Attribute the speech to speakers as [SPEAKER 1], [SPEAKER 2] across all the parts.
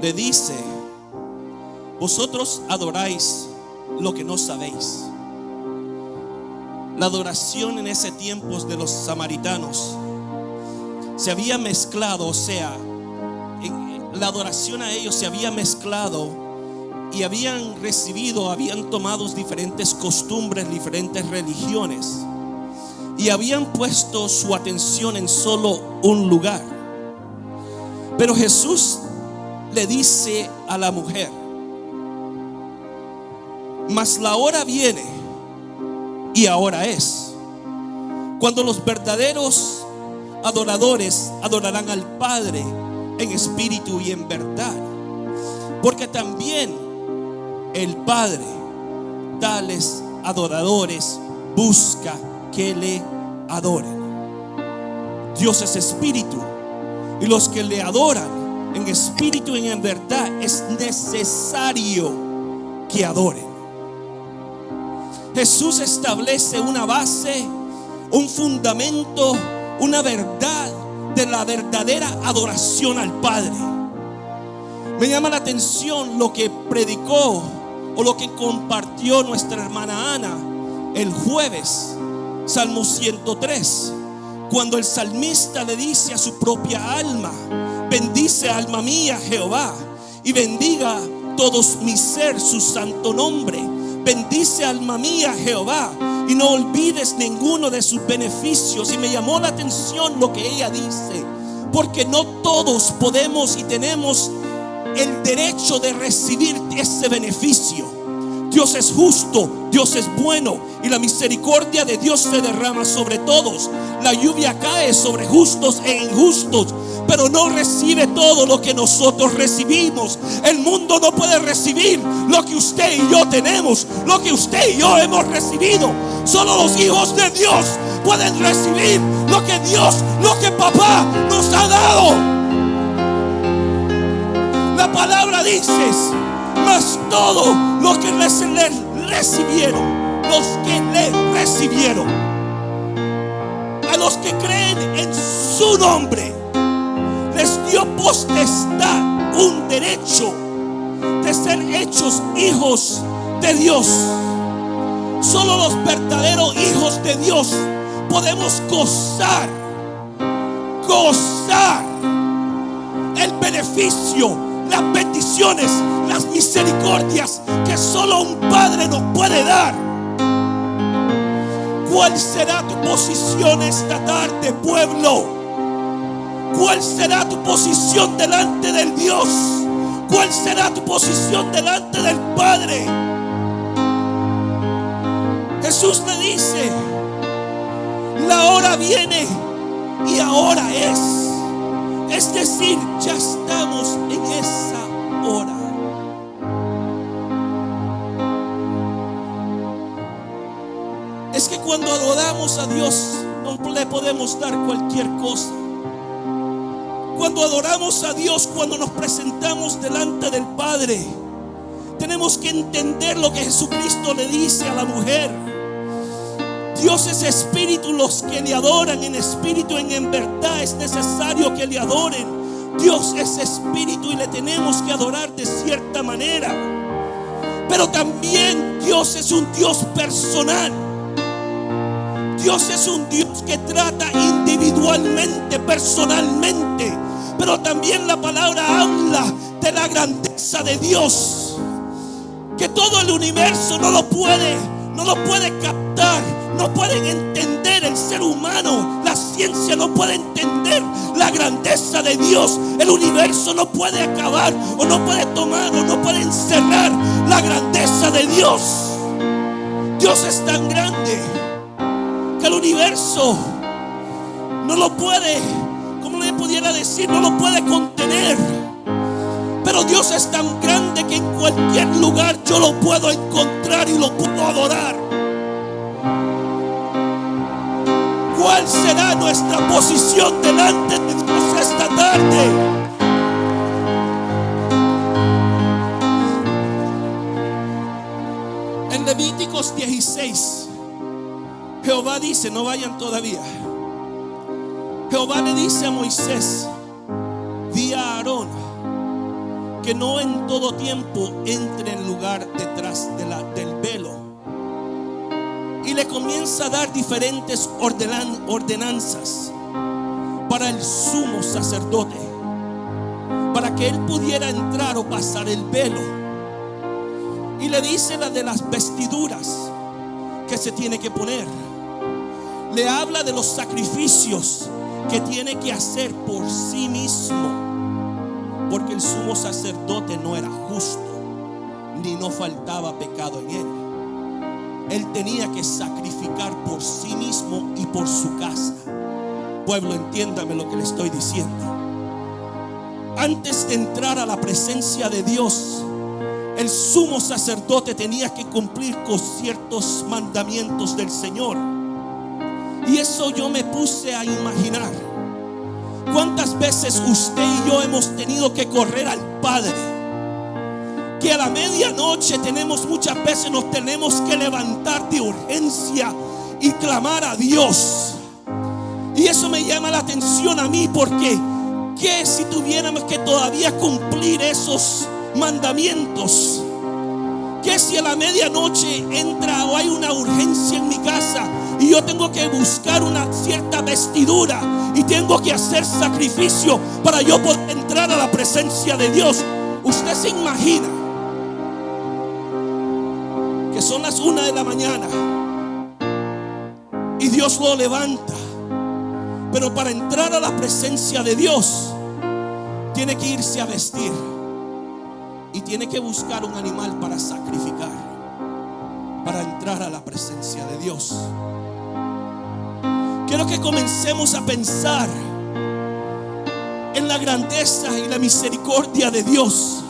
[SPEAKER 1] le dice: vosotros adoráis lo que no sabéis. La adoración en ese tiempo de los samaritanos se había mezclado, o sea, la adoración a ellos se había mezclado y habían tomado diferentes costumbres, diferentes religiones, y habían puesto su atención en solo un lugar. Pero Jesús le dice a la mujer: mas la hora viene y ahora es, cuando los verdaderos adoradores adorarán al Padre en espíritu y en verdad, porque también el Padre tales adoradores busca que le adoren. Dios es espíritu, y los que le adoran en espíritu y en verdad es necesario que adoren. Jesús establece una base, un fundamento, una verdad de la verdadera adoración al Padre. Me llama la atención lo que predicó o lo que compartió nuestra hermana Ana el jueves, Salmo 103, cuando el salmista le dice a su propia alma: bendice, alma mía, Jehová, y bendiga todos mi ser su santo nombre. Bendice, alma mía, Jehová, y no olvides ninguno de sus beneficios. Y me llamó la atención lo que ella dice, porque no todos podemos y tenemos el derecho de recibir ese beneficio. Dios es justo, Dios es bueno, y la misericordia de Dios se derrama sobre todos. La lluvia cae sobre justos e injustos, pero no recibe todo lo que nosotros recibimos. El mundo no puede recibir lo que usted y yo tenemos, lo que usted y yo hemos recibido. Solo los hijos de Dios pueden recibir lo que Dios, lo que papá nos ha dado. La palabra dice: mas todo lo que recibieron, los que le recibieron, a los que creen en su nombre, les dio potestad, un derecho de ser hechos hijos de Dios. Solo los verdaderos hijos de Dios podemos gozar el beneficio, las bendiciones, las misericordias que solo un Padre nos puede dar. ¿Cuál será tu posición esta tarde, pueblo? ¿Cuál será tu posición delante del Dios? ¿Cuál será tu posición delante del Padre? Jesús le dice: la hora viene y ahora es. Es decir, ya estamos en esa hora. Es que cuando adoramos a Dios no le podemos dar cualquier cosa. Cuando adoramos a Dios, cuando nos presentamos delante del Padre, tenemos que entender lo que Jesucristo le dice a la mujer: Dios es espíritu, los que le adoran en espíritu y en verdad es necesario que le adoren. Dios es espíritu y le tenemos que adorar de cierta manera. Pero también Dios es un Dios personal. Dios es un Dios que trata individualmente, personalmente. Pero también la palabra habla de la grandeza de Dios, que todo el universo no lo puede captar, no pueden entender. El ser humano, la ciencia no puede entender la grandeza de Dios. El universo no puede acabar, o no puede tomar, o no puede encerrar la grandeza de Dios. Dios es tan grande que el universo no lo puede, como le pudiera decir, no lo puede contener. Pero Dios es tan grande que en cualquier lugar yo lo puedo encontrar y lo puedo adorar. ¿Cuál será nuestra posición delante de Dios esta tarde? En Levíticos 16, Jehová dice, no vayan todavía. Jehová le dice a Moisés: di a Aarón que no en todo tiempo entre en lugar detrás del velo. Y le comienza a dar diferentes ordenanzas para el sumo sacerdote, para que él pudiera entrar o pasar el velo. Y le dice la de las vestiduras que se tiene que poner. Le habla de los sacrificios que tiene que hacer por sí mismo, porque el sumo sacerdote no era justo, ni no faltaba pecado en él. Él tenía que sacrificar por sí mismo y por su casa. Pueblo, entiéndame lo que le estoy diciendo. Antes de entrar a la presencia de Dios, el sumo sacerdote tenía que cumplir con ciertos mandamientos del Señor. Y eso yo me puse a imaginar. ¿Cuántas veces usted y yo hemos tenido que correr al Padre? Que a la medianoche muchas veces nos tenemos que levantar de urgencia y clamar a Dios. Y eso me llama la atención a mí, porque ¿qué si tuviéramos que todavía cumplir esos mandamientos? ¿Qué si a la medianoche entra o hay una urgencia en mi casa y yo tengo que buscar una cierta vestidura y tengo que hacer sacrificio para yo poder entrar a la presencia de Dios? Usted se imagina que son las 1 de la mañana y Dios lo levanta, pero para entrar a la presencia de Dios tiene que irse a vestir y tiene que buscar un animal para sacrificar, para entrar a la presencia de Dios. Quiero que comencemos a pensar en la grandeza y la misericordia de Dios.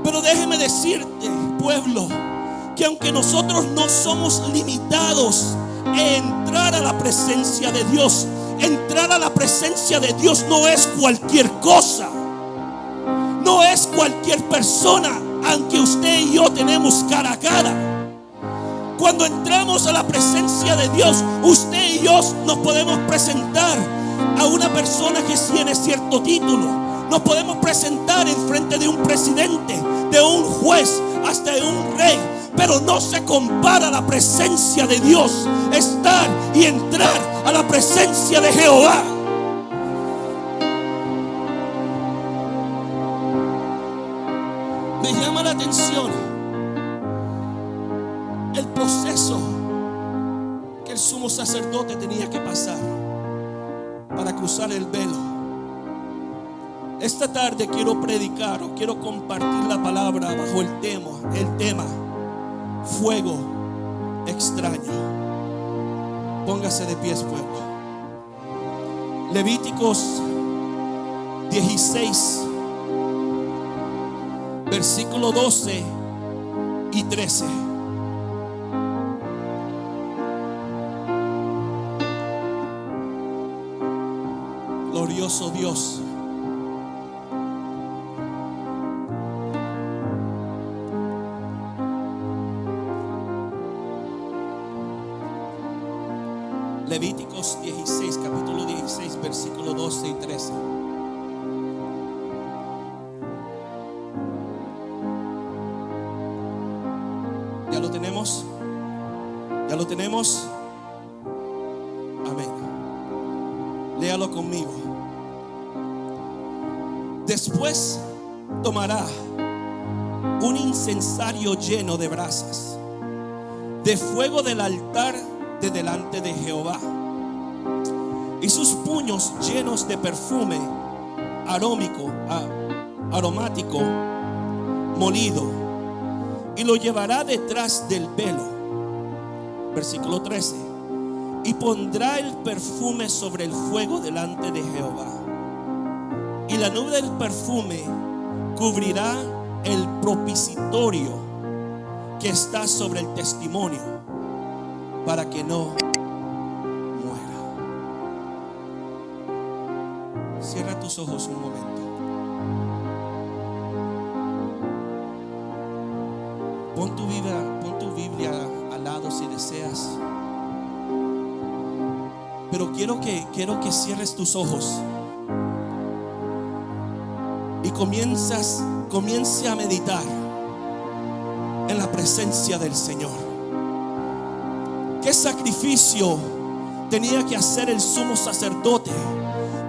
[SPEAKER 1] Pero déjeme decirte, pueblo, que aunque nosotros no somos limitados en entrar a la presencia de Dios, entrar a la presencia de Dios no es cualquier cosa, no es cualquier persona, aunque usted y yo tenemos cara a cara. Cuando entramos a la presencia de Dios, usted y yo nos podemos presentar a una persona que tiene cierto título. Nos podemos presentar en frente de un presidente, de un juez, hasta de un rey. Pero no se compara a la presencia de Dios, estar y entrar a la presencia de Jehová. Me llama la atención el proceso que el sumo sacerdote tenía que pasar para cruzar el velo. Esta tarde quiero predicar o quiero compartir la palabra bajo el tema fuego extraño. Póngase de pies, pueblo. Levíticos 16, versículo 12 y 13. Glorioso Dios. Levíticos 16, capítulo 16, versículo 12 y 13. ¿Ya lo tenemos? ¿Ya lo tenemos? Amén. Léalo conmigo. Después tomará un incensario lleno de brasas de fuego del altar de delante de Jehová, y sus puños llenos de perfume aromático molido, y lo llevará detrás del velo. Versículo 13. Y pondrá el perfume sobre el fuego delante de Jehová, y la nube del perfume cubrirá el propiciatorio que está sobre el testimonio, para que no muera. Cierra tus ojos un momento. Pon tu Biblia al lado si deseas. Pero quiero que cierres tus ojos. y comience a meditar en la presencia del Señor. ¿Qué sacrificio tenía que hacer el sumo sacerdote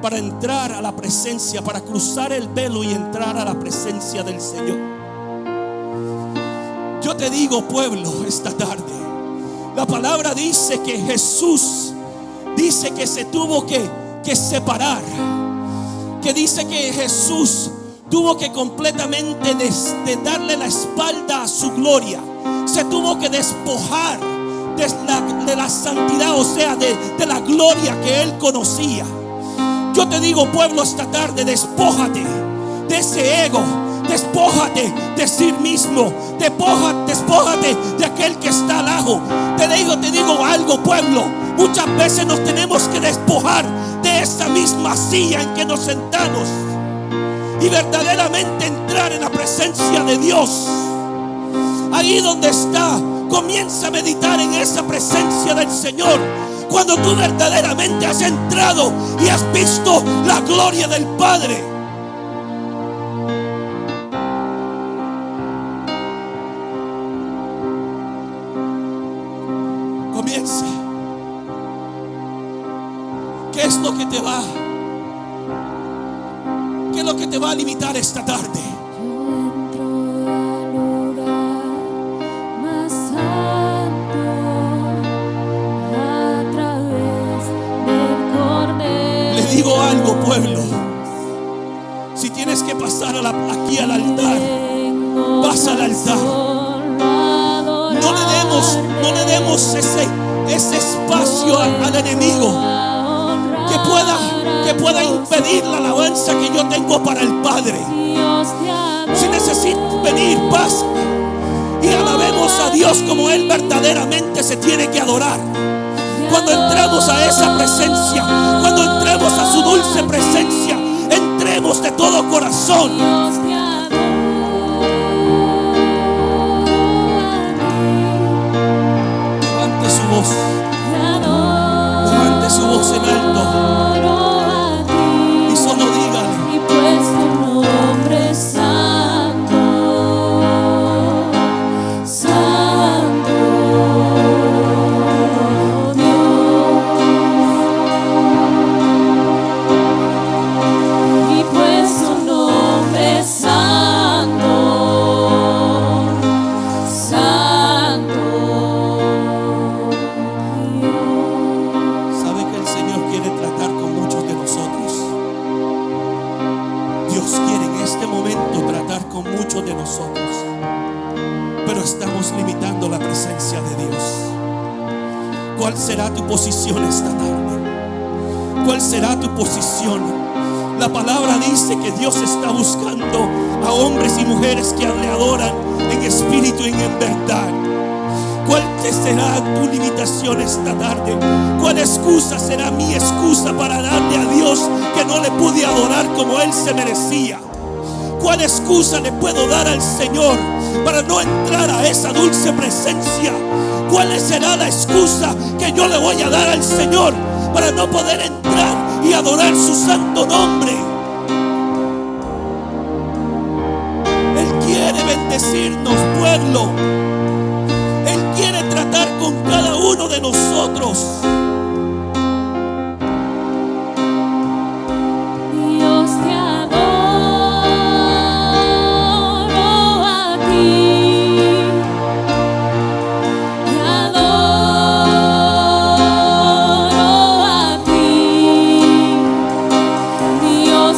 [SPEAKER 1] para entrar a la presencia, para cruzar el velo y entrar a la presencia del Señor? Yo te digo, pueblo, esta tarde, la palabra dice que Jesús dice que se tuvo que separar, que dice que Jesús tuvo que completamente de darle la espalda a su gloria. Se tuvo que despojar de la santidad, o sea, de la gloria que él conocía. Yo te digo, pueblo, esta tarde, despójate de ese ego, despójate de sí mismo, despójate de aquel que está al lado. Te digo algo, pueblo, muchas veces nos tenemos que despojar de esa misma silla en que nos sentamos y verdaderamente entrar en la presencia de Dios. Ahí donde está, comienza a meditar en esa presencia del Señor. Cuando tú verdaderamente has entrado y has visto la gloria del Padre. Comienza. ¿Qué es lo que te va? ¿Qué es lo que te va a limitar esta tarde? Digo algo, pueblo, si tienes que pasar aquí al altar, pasa al altar. No le demos ese espacio al enemigo que pueda impedir la alabanza que yo tengo para el Padre. Si necesitas venir, pasa y alabemos a Dios como Él verdaderamente se tiene que adorar. Cuando entramos a esa presencia, cuando entremos a su dulce presencia, entremos de todo corazón. Levante su voz. Levante su voz en alto. Y solo dígale.
[SPEAKER 2] Y pues tu nombre es santo, santo.
[SPEAKER 1] De nosotros, pero estamos limitando la presencia de Dios. ¿Cuál será tu posición esta tarde? ¿Cuál será tu posición? La palabra dice que Dios está buscando a hombres y mujeres que le adoran en espíritu y en verdad. ¿Cuál será tu limitación esta tarde? ¿Cuál excusa será mi excusa para darle a Dios que no le pude adorar como Él se merecía? ¿Cuál excusa le puedo dar al Señor para no entrar a esa dulce presencia? ¿Cuál será la excusa que yo le voy a dar al Señor para no poder entrar y adorar su santo nombre? Él quiere bendecirnos, pueblo. Él quiere tratar con cada uno de nosotros.
[SPEAKER 2] Dios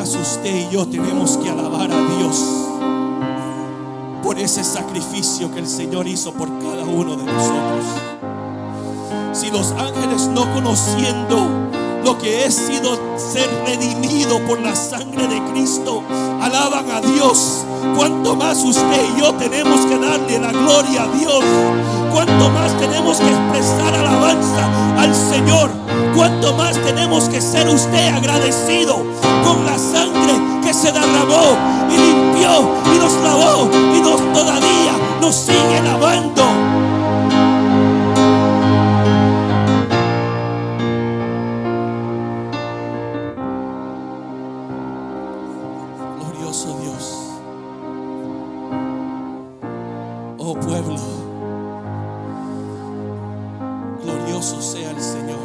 [SPEAKER 1] más usted y yo tenemos que alabar a Dios por ese sacrificio que el Señor hizo por cada uno de nosotros. Si los ángeles, no conociendo lo que es sido ser redimido por la sangre de Cristo, alaban a Dios, cuanto más usted y yo tenemos que darle la gloria a Dios. Cuanto más tenemos que expresar alabanza al Señor. Cuanto más tenemos que ser usted agradecido con la sangre que se derramó y limpió y nos lavó y todavía nos sigue lavando. Glorioso Dios. Oh pueblo, glorioso sea el Señor.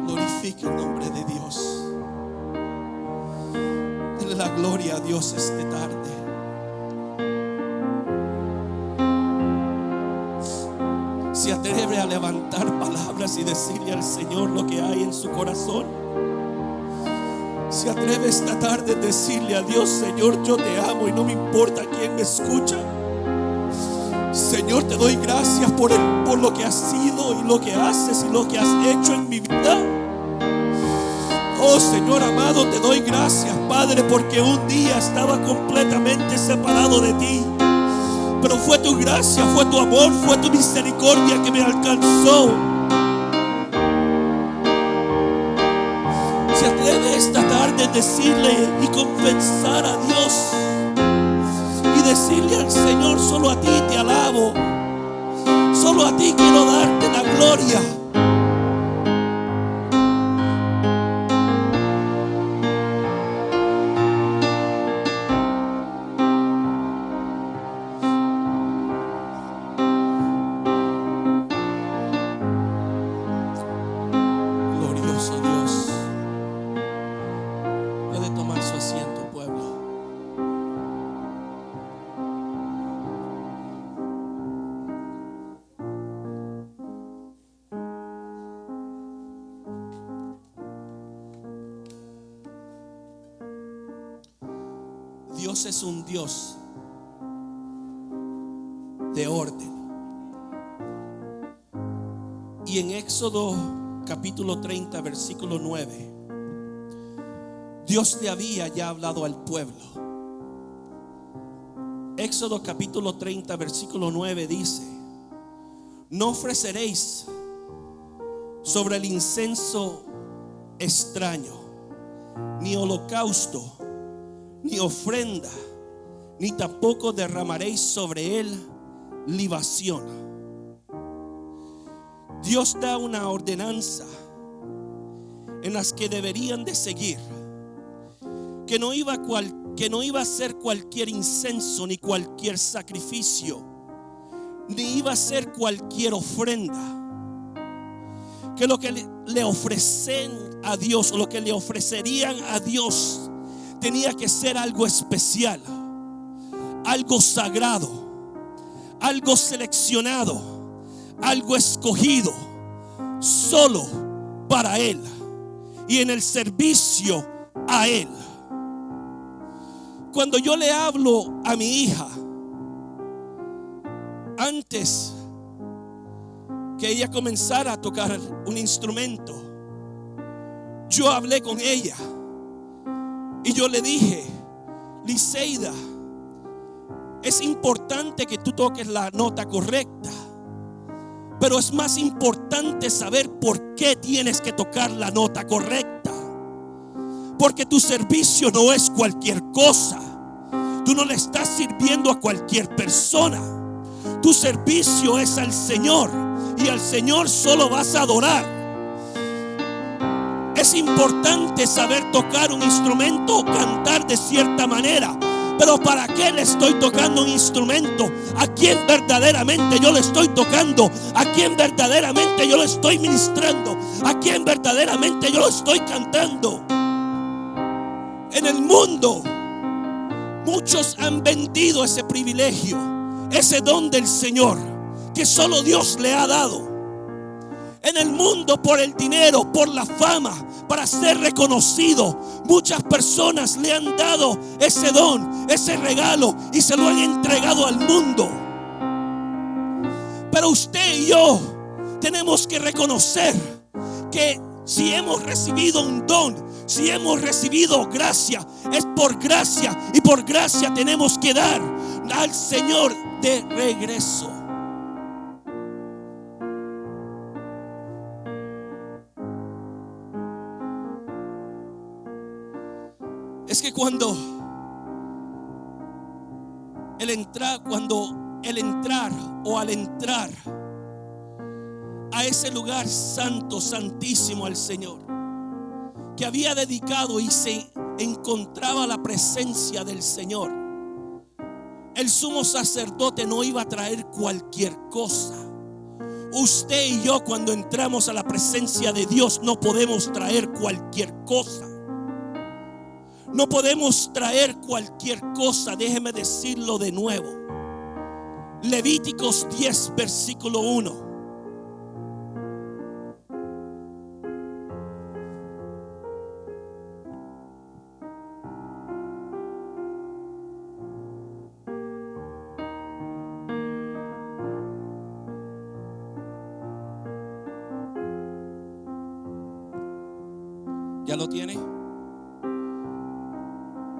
[SPEAKER 1] Glorifique el nombre de Dios. Dele la gloria a Dios esta tarde. Se atreve a levantar palabras y decirle al Señor lo que hay en su corazón. Se atreve esta tarde a decirle a Dios: Señor, yo te amo y no me importa quién me escucha. Señor, te doy gracias por lo que has sido y lo que haces y lo que has hecho en mi vida. Oh Señor amado, te doy gracias, Padre, porque un día estaba completamente separado de ti, pero fue tu gracia, fue tu amor, fue tu misericordia que me alcanzó. Se atreve esta tarde a decirle y confesar a Dios y decirle al Señor: solo a ti te alabo, solo a ti quiero darte la gloria. Dios es un Dios de orden. Y en Éxodo capítulo 30 versículo 9, Dios le había ya hablado al pueblo. Éxodo capítulo 30 versículo 9 dice: no ofreceréis sobre el incenso extraño, ni holocausto, ni ofrenda, ni tampoco derramaréis sobre él libación. Dios da una ordenanza en las que deberían de seguir, que no iba a ser cualquier incenso, ni cualquier sacrificio, ni iba a ser cualquier ofrenda. Que lo que le ofrecen a Dios, o lo que le ofrecerían a Dios, tenía que ser algo especial, algo sagrado, algo seleccionado, algo escogido solo para Él y en el servicio a Él. Cuando yo le hablo a mi hija, antes que ella comenzara a tocar un instrumento, yo hablé con ella y yo le dije: Liceida, es importante que tú toques la nota correcta, pero es más importante saber por qué tienes que tocar la nota correcta. Porque tu servicio no es cualquier cosa. Tú no le estás sirviendo a cualquier persona. Tu servicio es al Señor, y al Señor solo vas a adorar. Es importante saber tocar un instrumento o cantar de cierta manera, pero ¿para qué le estoy tocando un instrumento? ¿A quién verdaderamente yo le estoy tocando? ¿A quién verdaderamente yo lo estoy ministrando? ¿A quién verdaderamente yo lo estoy cantando? En el mundo muchos han vendido ese privilegio, ese don del Señor, que solo Dios le ha dado. En el mundo, por el dinero, por la fama, para ser reconocido, muchas personas le han dado ese don, ese regalo, y se lo han entregado al mundo. Pero usted y yo tenemos que reconocer que si hemos recibido un don, si hemos recibido gracia, es por gracia, y por gracia tenemos que dar al Señor de regreso. Es que cuando el entrar o al entrar a ese lugar santo, santísimo al Señor, que había dedicado y se encontraba la presencia del Señor, el sumo sacerdote no iba a traer cualquier cosa. Usted y yo, cuando entramos a la presencia de Dios, no podemos traer cualquier cosa. No podemos traer cualquier cosa. Déjeme decirlo de nuevo. Levíticos 10, versículo 1. ¿Ya lo tiene?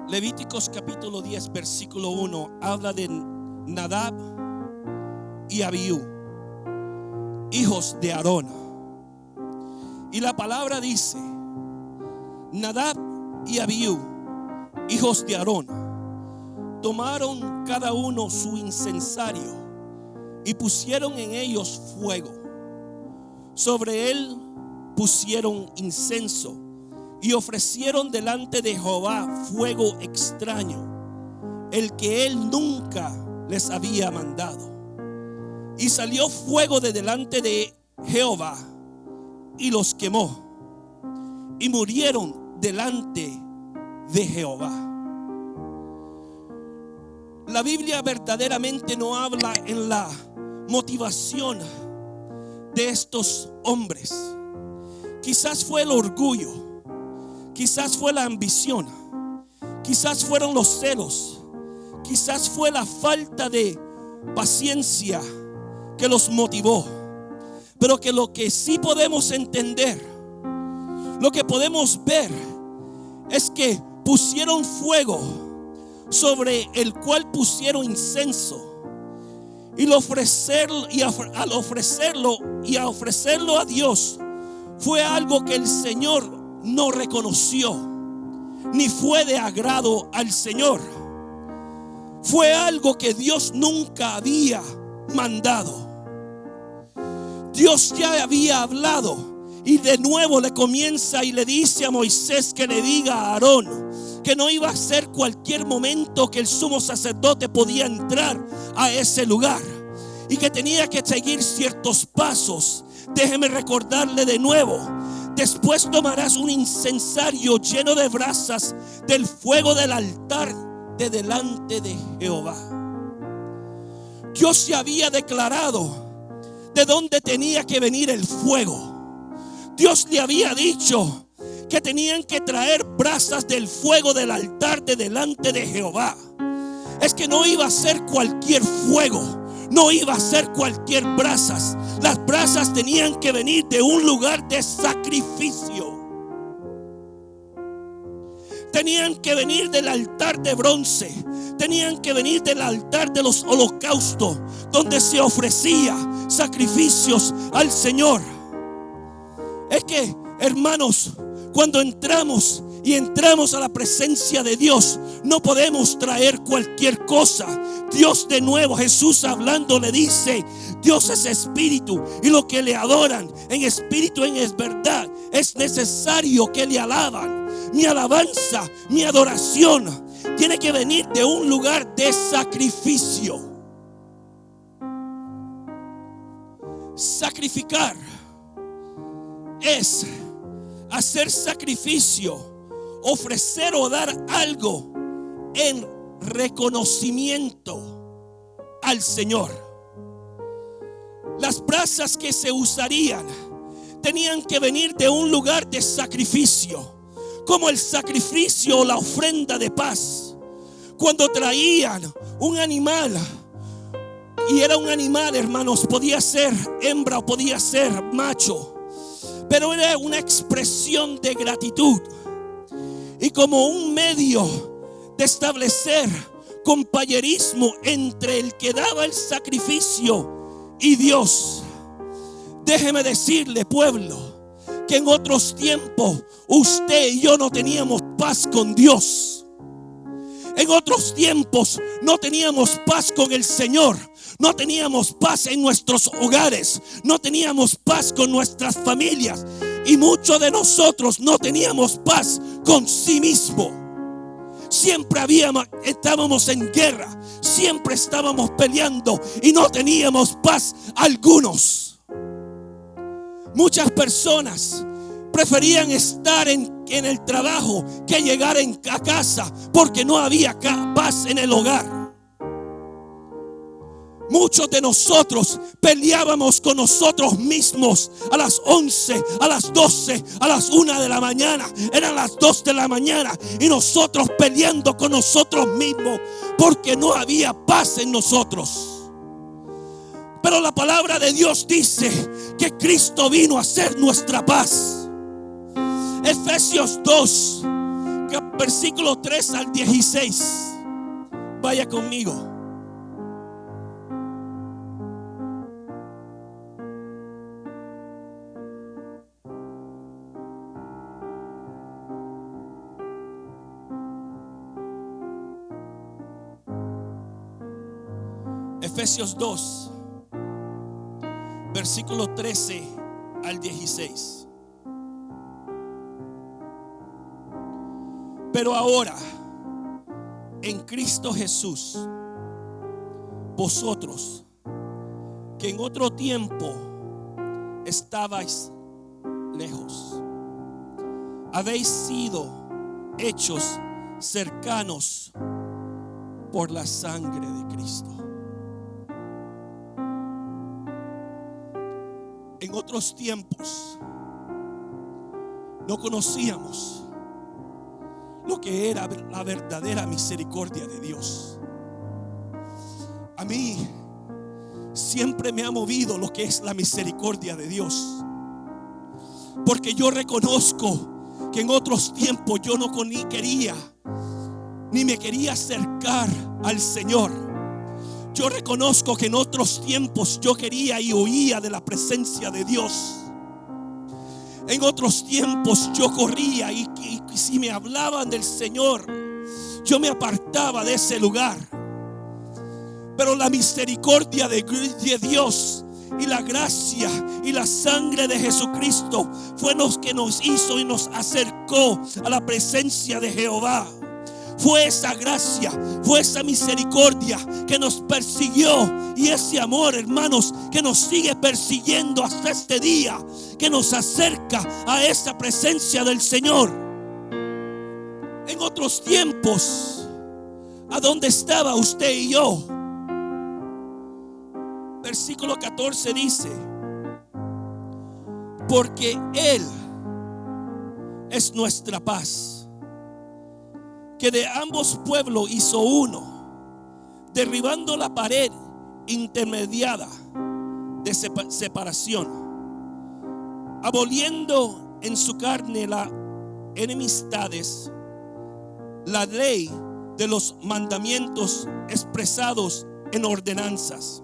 [SPEAKER 1] Levíticos capítulo 10, versículo 1 habla de Nadab y Abiú, hijos de Aarón. Y la palabra dice: Nadab y Abiú, hijos de Aarón, tomaron cada uno su incensario y pusieron en ellos fuego. Sobre él pusieron incienso y ofrecieron delante de Jehová fuego extraño, el que él nunca les había mandado. Y salió fuego de delante de Jehová y los quemó, y murieron delante de Jehová. La Biblia verdaderamente no habla en la motivación de estos hombres. Quizás fue el orgullo, quizás fue la ambición, quizás fueron los celos, quizás fue la falta de paciencia que los motivó. Pero que lo que sí podemos entender, lo que podemos ver, es que pusieron fuego sobre el cual pusieron incienso, y al ofrecerlo a Dios, fue algo que el Señor no reconoció, ni fue de agrado al Señor. Fue algo que Dios nunca había mandado. Dios ya había hablado, y de nuevo le comienza y le dice a Moisés que le diga a Aarón que no iba a ser cualquier momento que el sumo sacerdote podía entrar a ese lugar, y que tenía que seguir ciertos pasos. Déjeme recordarle de nuevo: después tomarás un incensario lleno de brasas del fuego del altar de delante de Jehová. Dios se había declarado de dónde tenía que venir el fuego. Dios le había dicho que tenían que traer brasas del fuego del altar de delante de Jehová. Es que no iba a ser cualquier fuego, no iba a ser cualquier brasas. Las brasas tenían que venir de un lugar de sacrificio. Tenían que venir del altar de bronce, tenían que venir del altar de los holocaustos, donde se ofrecía sacrificios al Señor. Es que, hermanos, cuando entramos a la presencia de Dios, no podemos traer cualquier cosa. Dios, de nuevo, Jesús hablando, le dice: Dios es espíritu, y los que le adoran en espíritu y en verdad es necesario que le alaban. Mi alabanza, mi adoración tiene que venir de un lugar de sacrificio. Sacrificar es hacer sacrificio, ofrecer o dar algo en reconocimiento al Señor. Las brasas que se usarían tenían que venir de un lugar de sacrificio, como el sacrificio o la ofrenda de paz. Cuando traían un animal, y era un animal, hermanos, podía ser hembra o podía ser macho, pero era una expresión de gratitud y como un medio de establecer compañerismo entre el que daba el sacrificio y Dios. Déjeme decirle, pueblo, que en otros tiempos usted y yo no teníamos paz con Dios. En otros tiempos no teníamos paz con el Señor. No teníamos paz en nuestros hogares. No teníamos paz con nuestras familias. Y muchos de nosotros no teníamos paz con sí mismo. Siempre estábamos en guerra. Siempre estábamos peleando y no teníamos paz algunos. Muchas personas preferían estar en el trabajo que llegar a casa, porque no había paz en el hogar. Muchos de nosotros peleábamos con nosotros mismos a las 11, a las 12, a las 1 de la mañana. Eran las 2 de la mañana y nosotros peleando con nosotros mismos porque no había paz en nosotros. Pero la palabra de Dios dice que Cristo vino a ser nuestra paz. Efesios 2, versículo 3 al 16. Vaya conmigo. Efesios 2, versículo 13 al 16. Pero ahora, en Cristo Jesús, vosotros que en otro tiempo estabais lejos, habéis sido hechos cercanos por la sangre de Cristo. En otros tiempos no conocíamos lo que era la verdadera misericordia de Dios. A mí siempre me ha movido lo que es la misericordia de Dios, porque yo reconozco que en otros tiempos yo no quería ni me quería acercar al Señor. Yo reconozco que en otros tiempos yo quería y huía de la presencia de Dios. En otros tiempos yo corría y si me hablaban del Señor, yo me apartaba de ese lugar. Pero la misericordia de Dios y la gracia y la sangre de Jesucristo fue lo que nos hizo y nos acercó a la presencia de Jehová. Fue esa gracia, fue esa misericordia que nos persiguió, y ese amor, hermanos, que nos sigue persiguiendo hasta este día, que nos acerca a esa presencia del Señor. En otros tiempos, ¿a dónde estaba usted y yo? Versículo 14 dice: porque Él es nuestra paz, que de ambos pueblos hizo uno, derribando la pared intermediada de separación, aboliendo en su carne las enemistades, la ley de los mandamientos expresados en ordenanzas,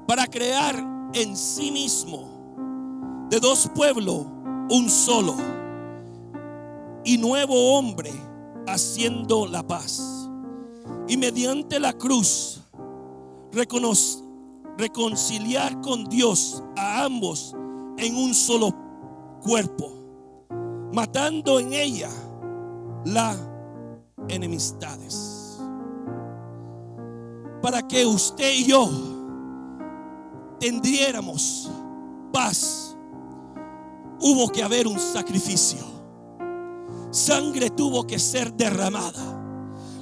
[SPEAKER 1] para crear en sí mismo de dos pueblos un solo y nuevo hombre, haciendo la paz, y mediante la cruz reconciliar con Dios a ambos en un solo cuerpo, matando en ella las enemistades, para que usted y yo tendríamos paz. Hubo que haber un sacrificio. Sangre tuvo que ser derramada.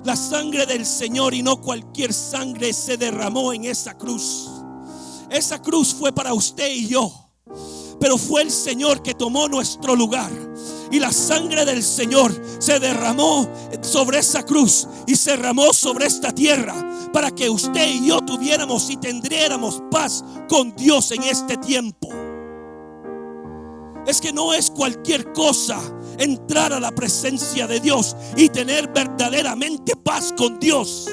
[SPEAKER 1] La sangre del Señor, y no cualquier sangre, se derramó en esa cruz. Esa cruz fue para usted y yo, pero fue el Señor que tomó nuestro lugar. Y la sangre del Señor se derramó sobre esa cruz y se derramó sobre esta tierra para que usted y yo tuviéramos y tendríamos paz con Dios en este tiempo. Es que no es cualquier cosa entrar a la presencia de Dios y tener verdaderamente paz con Dios.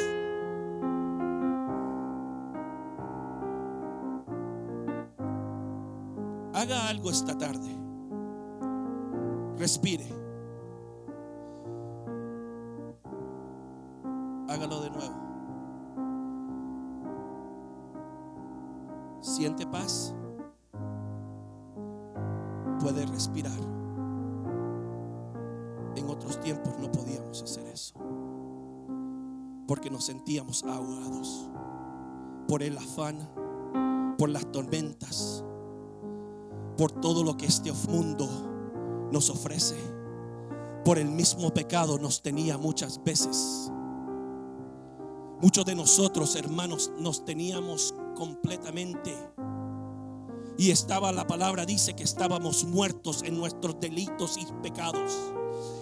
[SPEAKER 1] Haga algo esta tarde. Respire. Hágalo de nuevo. Siente paz. Puede respirar. En otros tiempos no podíamos hacer eso, porque nos sentíamos ahogados por el afán, por las tormentas, por todo lo que este mundo nos ofrece. Por el mismo pecado nos tenía muchas veces. Muchos de nosotros, hermanos, nos teníamos completamente. Y estaba, la palabra dice que estábamos muertos en nuestros delitos y pecados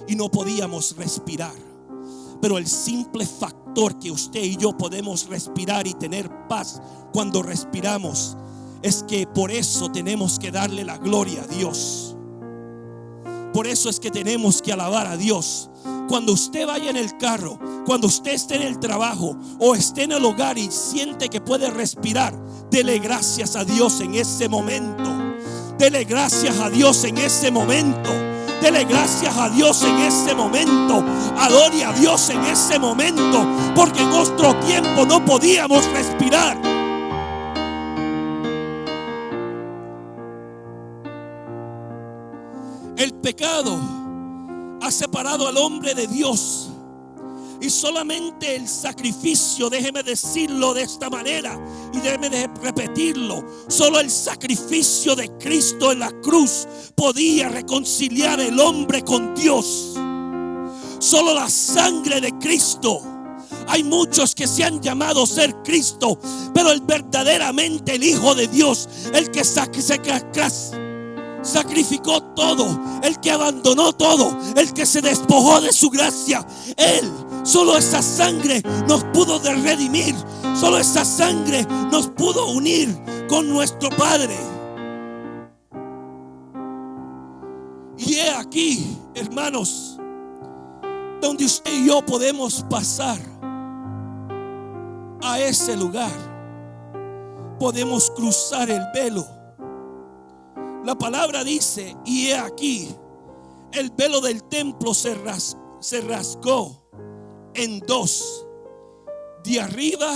[SPEAKER 1] y no podíamos respirar. Pero el simple factor que usted y yo podemos respirar y tener paz cuando respiramos, es que por eso tenemos que darle la gloria a Dios. Por eso es que tenemos que alabar a Dios. Cuando usted vaya en el carro, cuando usted esté en el trabajo o esté en el hogar y siente que puede respirar, dele gracias a Dios en ese momento. Dele gracias a Dios en ese momento. Dele gracias a Dios en ese momento. Adore a Dios en ese momento, porque en otro tiempo no podíamos respirar. El pecado ha separado al hombre de Dios, y solamente el sacrificio, déjeme decirlo de esta manera y déjeme de repetirlo, solo el sacrificio de Cristo en la cruz podía reconciliar el hombre con Dios. Solo la sangre de Cristo. Hay muchos que se han llamado ser Cristo, pero verdaderamente el Hijo de Dios, el que sacrificó todo, el que abandonó todo, el que se despojó de su gracia, Él, solo esa sangre nos pudo redimir. Solo esa sangre nos pudo unir con nuestro Padre. Y he aquí, hermanos, donde usted y yo podemos pasar a ese lugar. Podemos cruzar el velo. La palabra dice, y he aquí, el velo del templo se rasgó en dos, de arriba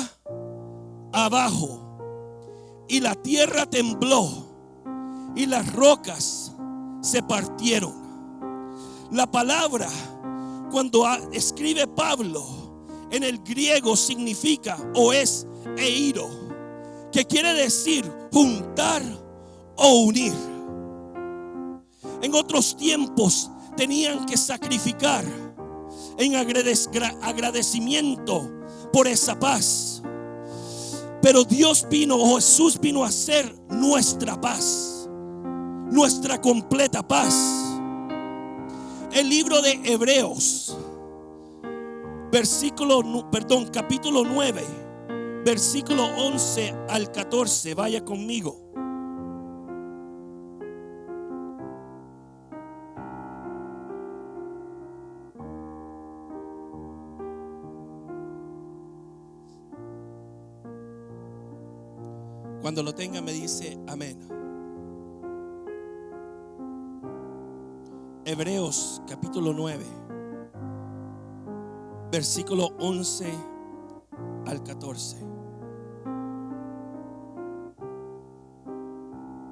[SPEAKER 1] a abajo, y la tierra tembló y las rocas se partieron. La palabra, cuando escribe Pablo, en el griego significa o es eiro, que quiere decir juntar o unir. En otros tiempos tenían que sacrificar en agradecimiento por esa paz. Pero Dios vino, o Jesús vino a ser nuestra paz, nuestra completa paz. El libro de Hebreos, capítulo 9, versículo 11 al 14. Vaya conmigo. Cuando lo tenga me dice amén. Hebreos capítulo 9, versículo 11 al 14.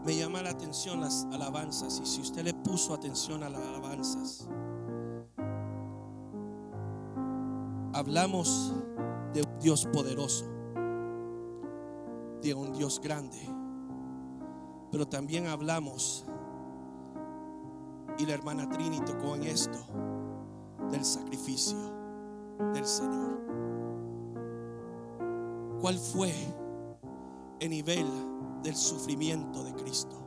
[SPEAKER 1] Me llama la atención las alabanzas, y si usted le puso atención a las alabanzas, hablamos de un Dios poderoso, de un Dios grande, pero también hablamos, y la hermana Trini tocó en esto, del sacrificio del Señor. ¿Cuál fue el nivel del sufrimiento de Cristo.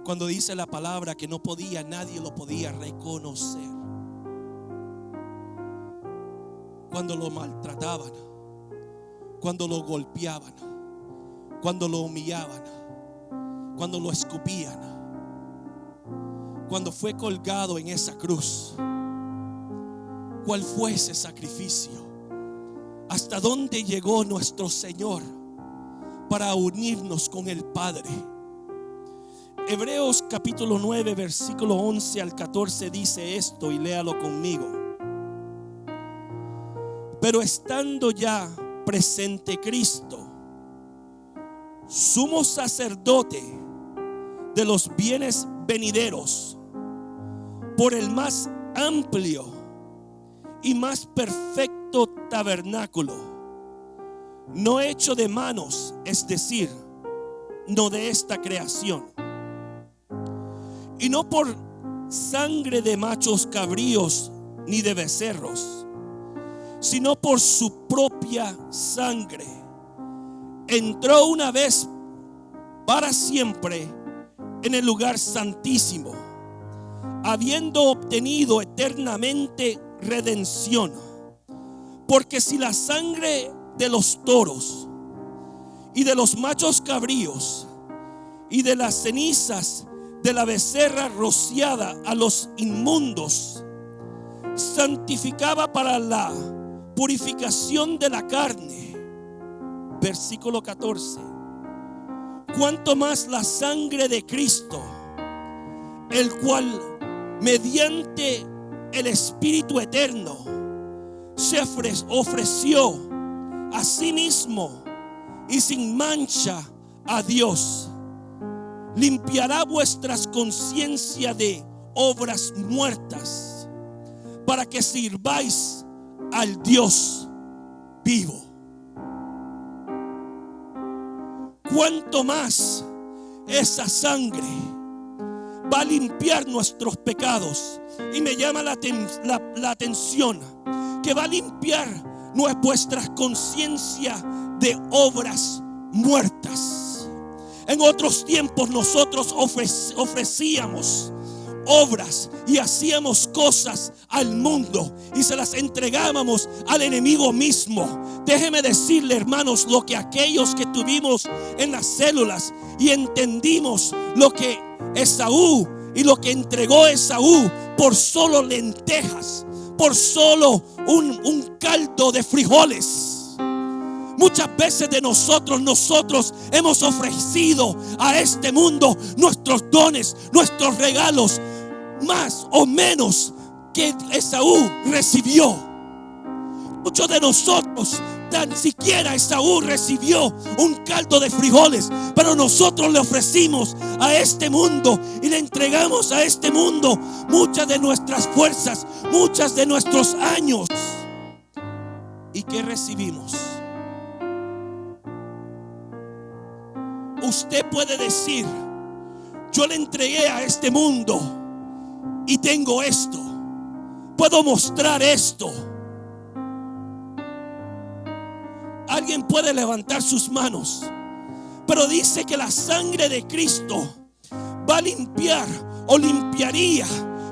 [SPEAKER 1] Cuando dice la palabra que no podía, nadie lo podía reconocer. Cuando lo maltrataban, cuando lo golpeaban, cuando lo humillaban, cuando lo escupían, cuando fue colgado en esa cruz. ¿Cuál fue ese sacrificio? ¿Hasta dónde llegó nuestro Señor para unirnos con el Padre? Hebreos capítulo 9 versículo 11 al 14 dice esto, y léalo conmigo. Pero estando ya presente Cristo, sumo sacerdote de los bienes venideros, por el más amplio y más perfecto tabernáculo, no hecho de manos, es decir, no de esta creación, y no por sangre de machos cabríos ni de becerros, sino por su propia sangre, entró una vez para siempre en el lugar santísimo, habiendo obtenido eternamente redención. Porque si la sangre de los toros y de los machos cabríos y de las cenizas de la becerra rociada a los inmundos santificaba para la purificación de la carne, versículo 14, cuanto más la sangre de Cristo, el cual mediante el Espíritu eterno se ofreció a sí mismo y sin mancha a Dios, limpiará vuestras conciencias de obras muertas, para que sirváis al Dios vivo. Cuanto más esa sangre va a limpiar nuestros pecados. Y me llama la atención que va a limpiar vuestras conciencias de obras muertas. En otros tiempos nosotros ofrecíamos obras y hacíamos cosas al mundo y se las entregábamos al enemigo mismo. Déjeme decirle, hermanos, lo que aquellos que tuvimos en las células y entendimos lo que Esaú y lo que entregó Esaú por solo lentejas, por solo un caldo de frijoles. Muchas veces de nosotros hemos ofrecido a este mundo nuestros dones, nuestros regalos, más o menos que Esaú recibió. Muchos de nosotros, tan siquiera Esaú recibió un caldo de frijoles, pero nosotros le ofrecimos a este mundo y le entregamos a este mundo muchas de nuestras fuerzas, muchas de nuestros años. ¿Y qué recibimos? Usted puede decir: yo le entregué a este mundo y tengo esto, puedo mostrar esto. Alguien puede levantar sus manos, pero dice que la sangre de Cristo va a limpiar o limpiaría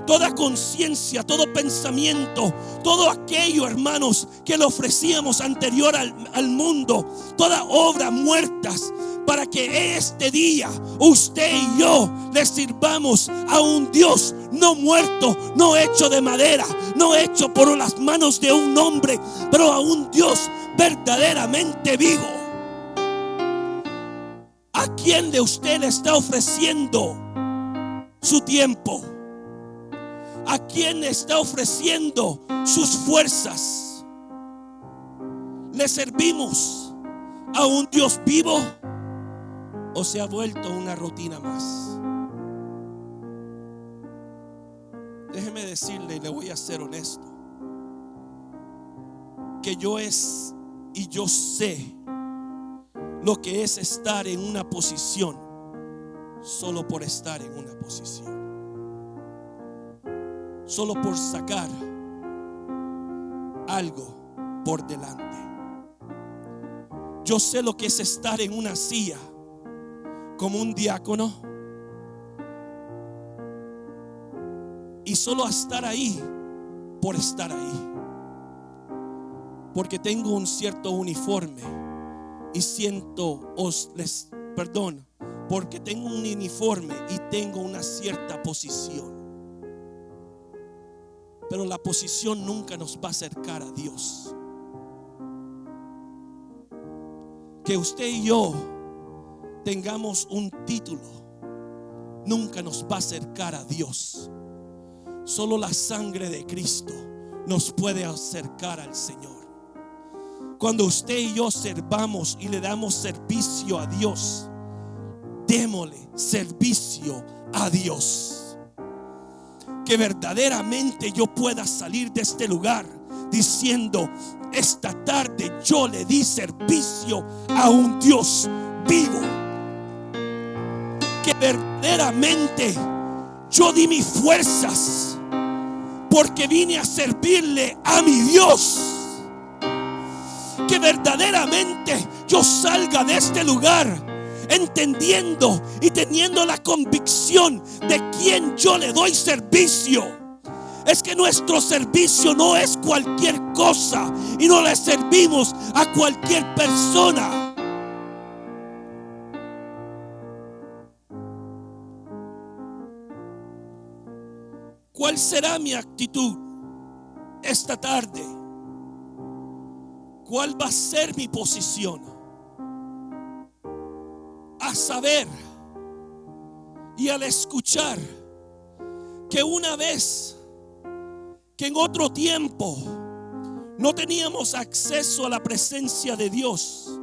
[SPEAKER 1] toda conciencia, todo pensamiento, todo aquello, hermanos, que le ofrecíamos anterior al mundo, toda obra muertas, para que este día usted y yo le sirvamos a un Dios no muerto, no hecho de madera, no hecho por las manos de un hombre, pero a un Dios verdaderamente vivo. ¿A quién de usted le está ofreciendo su tiempo? ¿A quién le está ofreciendo sus fuerzas? ¿Le servimos a un Dios vivo o se ha vuelto una rutina más? Déjeme decirle, y le voy a ser honesto, que yo sé lo que es estar en una posición solo por estar en una posición, solo por sacar algo por delante. Yo sé lo que es estar en una silla como un diácono y solo estar ahí por estar ahí, porque tengo un cierto uniforme y porque tengo un uniforme y tengo una cierta posición. Pero la posición nunca nos va a acercar a Dios. Que usted y yo tengamos un título nunca nos va a acercar a Dios. Solo la sangre de Cristo nos puede acercar al Señor. Cuando usted y yo servamos y le damos servicio a Dios, démosle servicio a Dios. Que verdaderamente yo pueda salir de este lugar diciendo: esta tarde yo le di servicio a un Dios vivo. Que verdaderamente yo di mis fuerzas porque vine a servirle a mi Dios. Que verdaderamente yo salga de este lugar entendiendo y teniendo la convicción de quién yo le doy servicio. Es que nuestro servicio no es cualquier cosa y no le servimos a cualquier persona. ¿Cuál será mi actitud esta tarde? ¿Cuál va a ser mi posición? A saber y al escuchar que una vez que en otro tiempo no teníamos acceso a la presencia de Dios,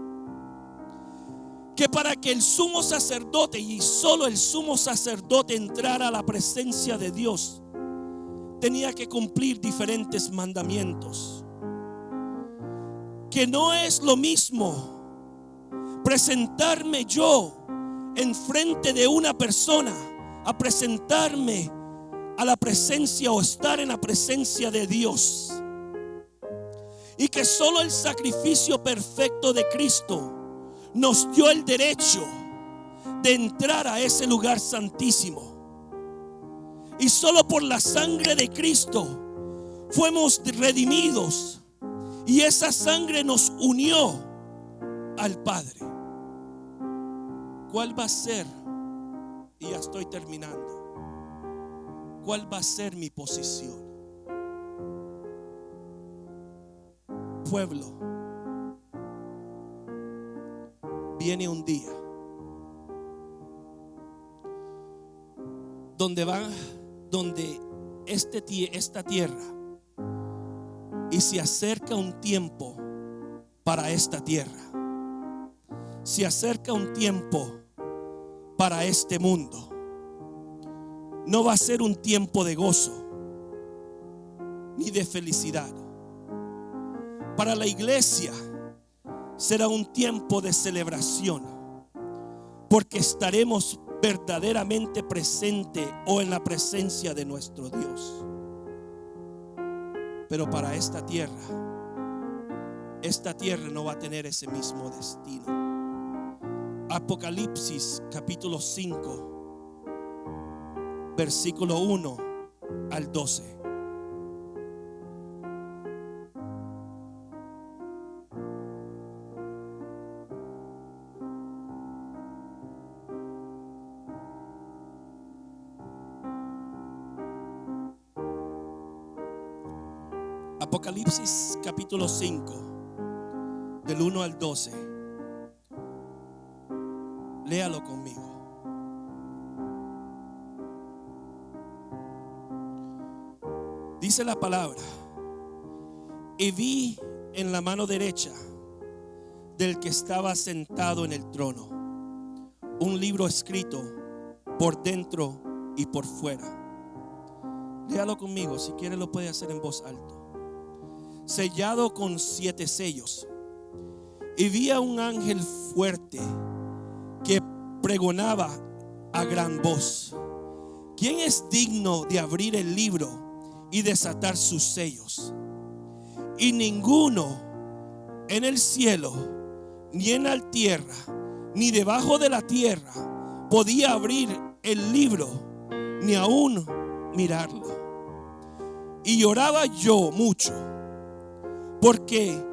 [SPEAKER 1] que para que el sumo sacerdote y solo el sumo sacerdote entrara a la presencia de Dios, tenía que cumplir diferentes mandamientos. Que no es lo mismo presentarme yo enfrente de una persona a presentarme a la presencia o estar en la presencia de Dios. Y que solo el sacrificio perfecto de Cristo nos dio el derecho de entrar a ese lugar santísimo. Y solo por la sangre de Cristo fuimos redimidos. Y esa sangre nos unió al Padre. ¿Cuál va a ser? Y ya estoy terminando. ¿Cuál va a ser mi posición? Pueblo, viene un día donde esta tierra, y se acerca un tiempo para esta tierra, se acerca un tiempo para este mundo. No va a ser un tiempo de gozo ni de felicidad. Para la iglesia será un tiempo de celebración, porque estaremos verdaderamente presentes o en la presencia de nuestro Dios. Pero para esta tierra no va a tener ese mismo destino. Apocalipsis capítulo 5 versículo 1 al 12. Apocalipsis capítulo 5 del 1 al 12. Léalo conmigo. Dice la palabra: y vi en la mano derecha del que estaba sentado en el trono un libro escrito por dentro y por fuera. Léalo conmigo, si quiere lo puede hacer en voz alta. Sellado con 7 sellos. Y vi a un ángel fuerte que pregonaba a gran voz: ¿quién es digno de abrir el libro y desatar sus sellos? Y ninguno en el cielo, ni en la tierra, ni debajo de la tierra podía abrir el libro, ni aún mirarlo. Y lloraba yo mucho, porque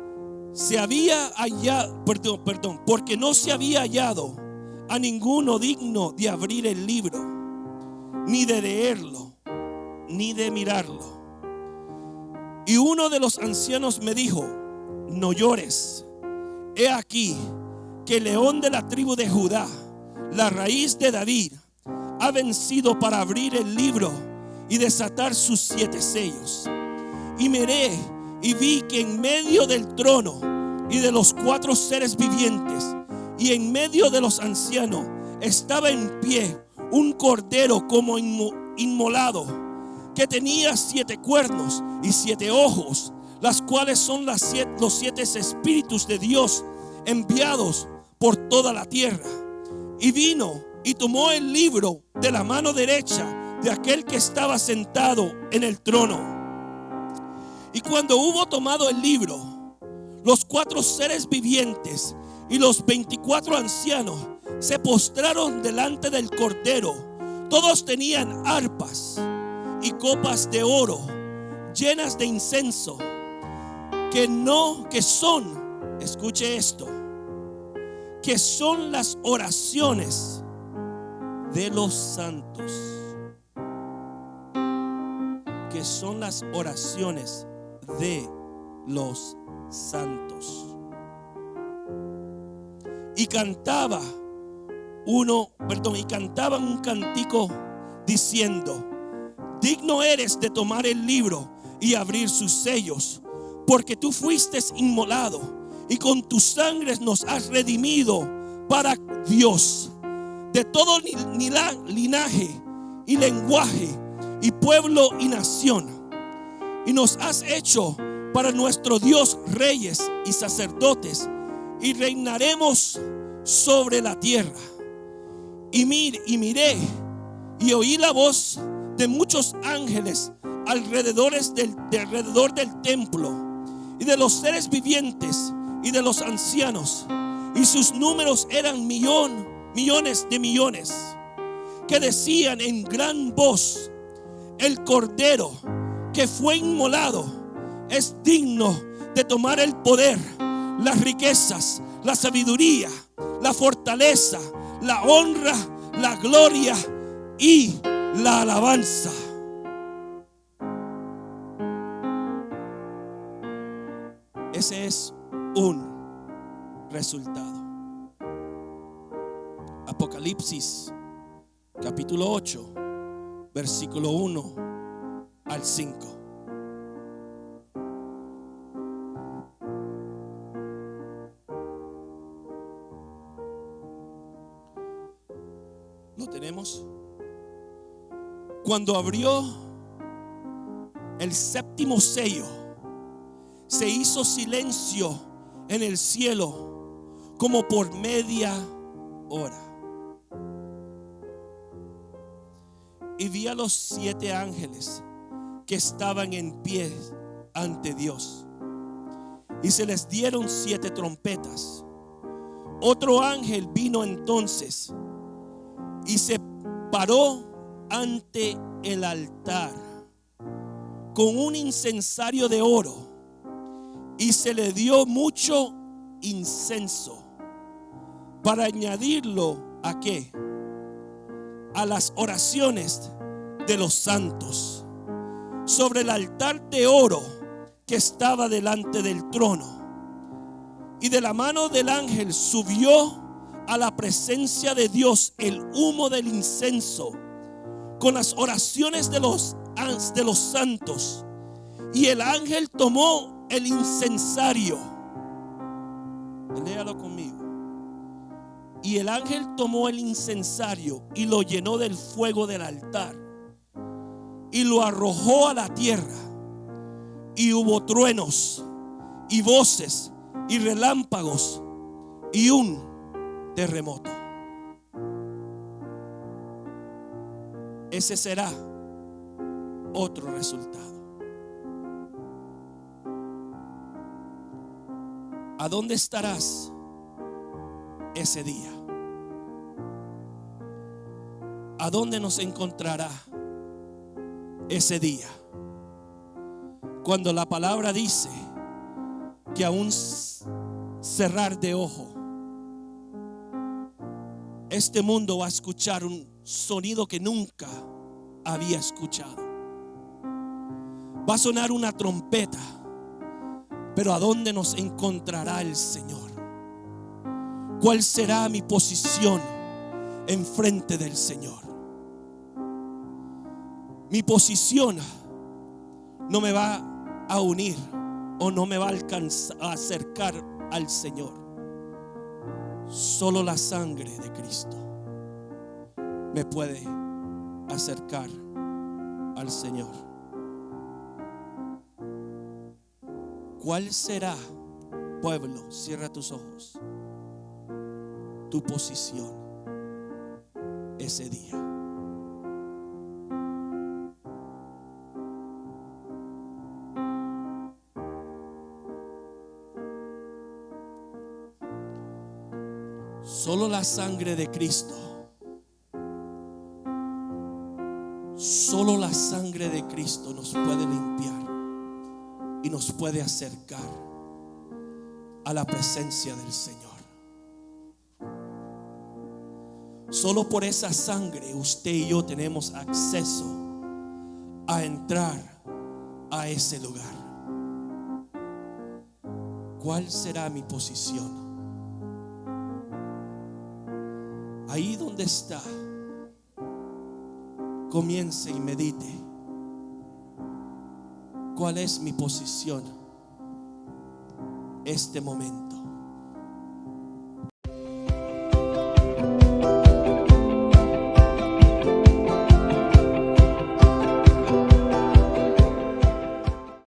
[SPEAKER 1] porque no se había hallado a ninguno digno de abrir el libro, ni de leerlo, ni de mirarlo. Y uno de los ancianos me dijo: no llores, he aquí que el león de la tribu de Judá, la raíz de David, ha vencido para abrir el libro y desatar sus 7 sellos. Y miré y vi que en medio del trono y de los 4 seres vivientes y en medio de los ancianos estaba en pie un cordero como inmolado, que tenía 7 cuernos y 7 ojos, las cuales son los 7 espíritus de Dios enviados por toda la tierra. Y vino y tomó el libro de la mano derecha de aquel que estaba sentado en el trono. Y cuando hubo tomado el libro, los 4 seres vivientes y los 24 ancianos se postraron delante del cordero. Todos tenían arpas y copas de oro llenas de incienso, que son, escuche esto, que son las oraciones de los santos. Que son las oraciones de los santos. Y cantaban un cántico diciendo: digno eres de tomar el libro y abrir sus sellos, porque tú fuiste inmolado y con tu sangre nos has redimido para Dios de todo linaje y lenguaje y pueblo y nación. Y nos has hecho para nuestro Dios reyes y sacerdotes, y reinaremos sobre la tierra. Y miré y oí la voz de muchos ángeles alrededor del templo, y de los seres vivientes y de los ancianos, y sus números eran millones de millones, que decían en gran voz: el cordero que fue inmolado es digno de tomar el poder, las riquezas, la sabiduría, la fortaleza, la honra, la gloria y la alabanza. Ese es un resultado. Apocalipsis capítulo 8, versículo 1 al 5. ¿Lo tenemos? Cuando abrió el 7º sello, se hizo silencio en el cielo como por media hora. Y vi a los 7 ángeles que estaban en pie ante Dios, y se les dieron 7 trompetas. Otro ángel vino entonces y se paró ante el altar con un incensario de oro, y se le dio mucho incienso para añadirlo ¿a qué? A las oraciones de los santos sobre el altar de oro que estaba delante del trono. Y de la mano del ángel subió a la presencia de Dios el humo del incienso con las oraciones de los santos. Y el ángel tomó el incensario. Léalo conmigo. Y el ángel tomó el incensario y lo llenó del fuego del altar y lo arrojó a la tierra. Y hubo truenos y voces y relámpagos y un terremoto. Ese será otro resultado. ¿A dónde estarás ese día? ¿A dónde nos encontrará ese día? Cuando la palabra dice que a un cerrar de ojo, este mundo va a escuchar un sonido que nunca había escuchado. Va a sonar una trompeta. Pero ¿a dónde nos encontrará el Señor? ¿Cuál será mi posición enfrente del Señor? Mi posición no me va a unir o no me va a alcanzar a acercar al Señor. Solo la sangre de Cristo me puede acercar al Señor. ¿Cuál será, pueblo? Cierra tus ojos. Tu posición ese día. Solo la sangre de Cristo, solo la sangre de Cristo nos puede limpiar y nos puede acercar a la presencia del Señor. Solo por esa sangre usted y yo tenemos acceso a entrar a ese lugar. ¿Cuál será mi posición? Ahí donde está, comience y medite. ¿Cuál es mi posición este momento?